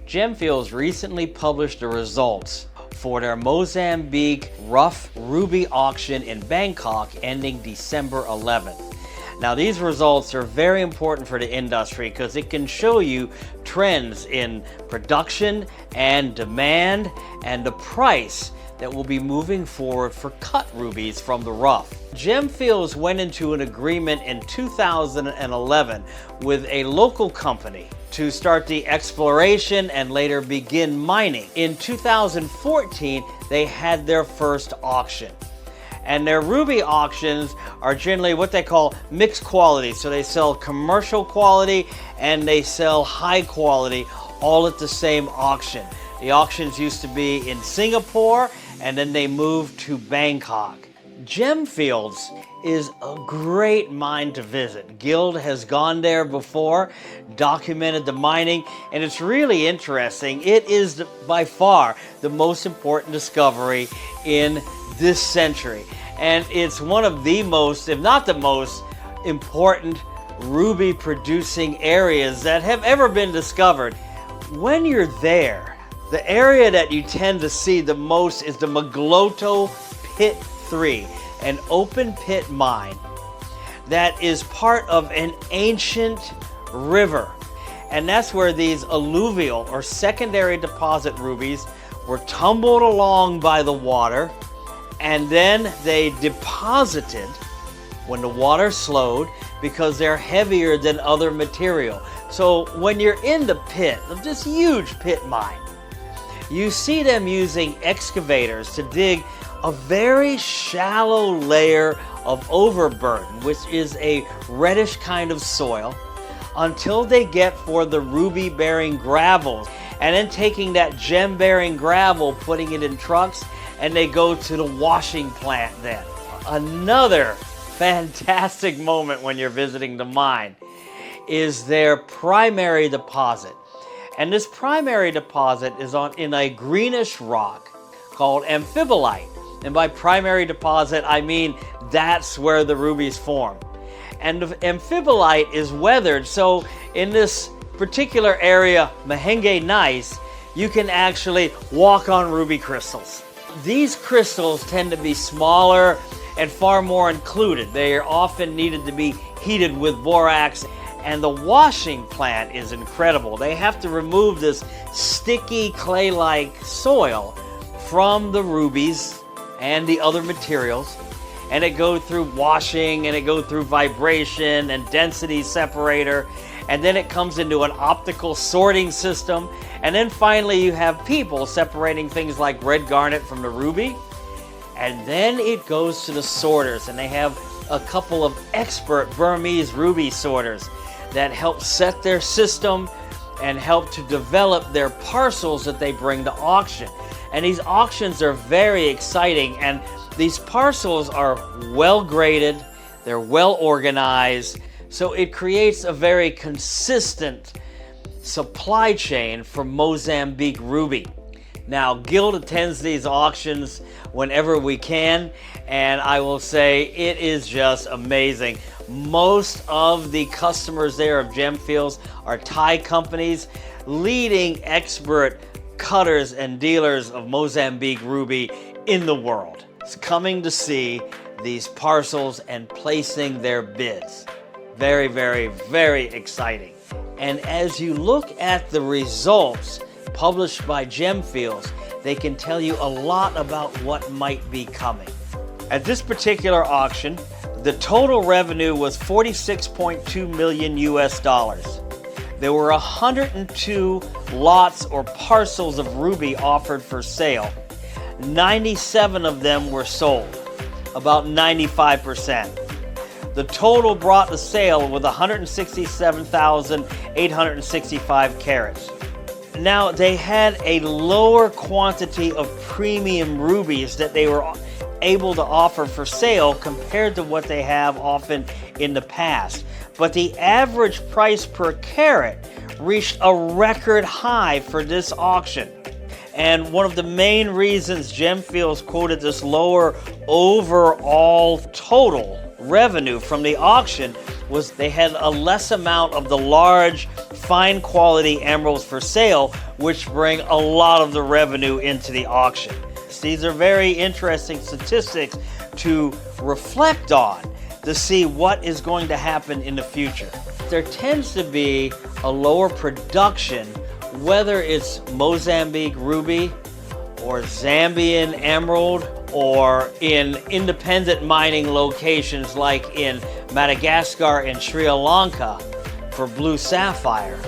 Gemfields recently published the results for their Mozambique rough ruby auction in Bangkok ending December 11th. Now these results are very important for the industry because it can show you trends in production and demand and the price that will be moving forward for cut rubies from the rough. Gemfields went into an agreement in 2011 with a local company to start the exploration and later begin mining. In 2014, they had their first auction. And their ruby auctions are generally what they call mixed quality. So they sell commercial quality and they sell high quality all at the same auction. The auctions used to be in Singapore and then they moved to Bangkok. Gemfields is a great mine to visit. Guild has gone there before, documented the mining, and it's really interesting. It is by far the most important discovery in this century. And it's one of the most, if not the most, important ruby producing areas that have ever been discovered. When you're there, the area that you tend to see the most is the Magloto Pit 3, an open pit mine that is part of an ancient river. And that's where these alluvial or secondary deposit rubies were tumbled along by the water, and then they deposited when the water slowed because they're heavier than other material. So when you're in the pit of this huge pit mine, you see them using excavators to dig a very shallow layer of overburden, which is a reddish kind of soil, until they get for the ruby-bearing gravels. And then taking that gem-bearing gravel, putting it in trucks, and they go to the washing plant then. Another fantastic moment when you're visiting the mine is their primary deposit. And this primary deposit is in a greenish rock called amphibolite. And by primary deposit, I mean that's where the rubies form. And the amphibolite is weathered, so in this particular area, Mahenge Nice, you can actually walk on ruby crystals. These crystals tend to be smaller and far more included. They are often needed to be heated with borax, and the washing plant is incredible. They have to remove this sticky clay-like soil from the rubies and the other materials, and it goes through washing and it goes through vibration and density separator, and then it comes into an optical sorting system, and then finally you have people separating things like red garnet from the ruby, and then it goes to the sorters, and they have a couple of expert Burmese ruby sorters that help set their system and help to develop their parcels that they bring to auction. And these auctions are very exciting, and these parcels are well graded, they're well organized, so it creates a very consistent supply chain for Mozambique ruby. Now, Guild attends these auctions whenever we can, and I will say it is just amazing. Most of the customers there of Gemfields are Thai companies, leading expert cutters and dealers of Mozambique ruby in the world. It's coming to see these parcels and placing their bids. Very, very, very exciting. And as you look at the results published by Gemfields, they can tell you a lot about what might be coming. At this particular auction, the total revenue was 46.2 million US dollars. There were 102 lots or parcels of ruby offered for sale. 97 of them were sold, about 95%. The total brought the sale with 167,865 carats. Now, they had a lower quantity of premium rubies that they were able to offer for sale compared to what they have often in the past. But the average price per carat reached a record high for this auction. And one of the main reasons Gemfields quoted this lower overall total revenue from the auction was they had a less amount of the large fine quality emeralds for sale, which bring a lot of the revenue into the auction. These are very interesting statistics to reflect on to see what is going to happen in the future. There tends to be a lower production, whether it's Mozambique ruby or Zambian emerald, or in independent mining locations like in Madagascar and Sri Lanka for blue sapphire.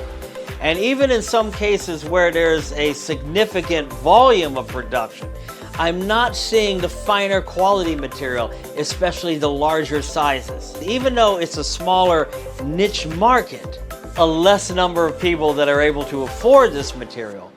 And even in some cases where there's a significant volume of production, I'm not seeing the finer quality material, especially the larger sizes. Even though it's a smaller niche market, a less number of people that are able to afford this material,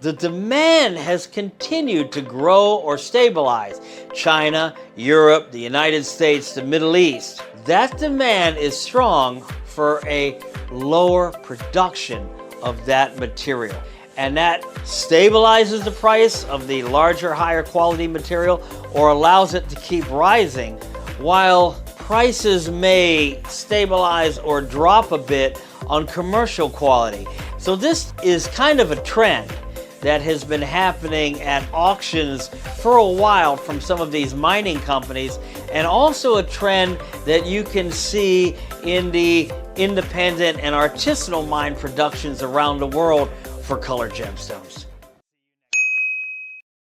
the demand has continued to grow or stabilize. China, Europe, the United States, the Middle East. That demand is strong for a lower production of that material. And that stabilizes the price of the larger, higher quality material, or allows it to keep rising, while prices may stabilize or drop a bit on commercial quality. So this is kind of a trend that has been happening at auctions for a while from some of these mining companies, and also a trend that you can see in the independent and artisanal mine productions around the world for colored gemstones.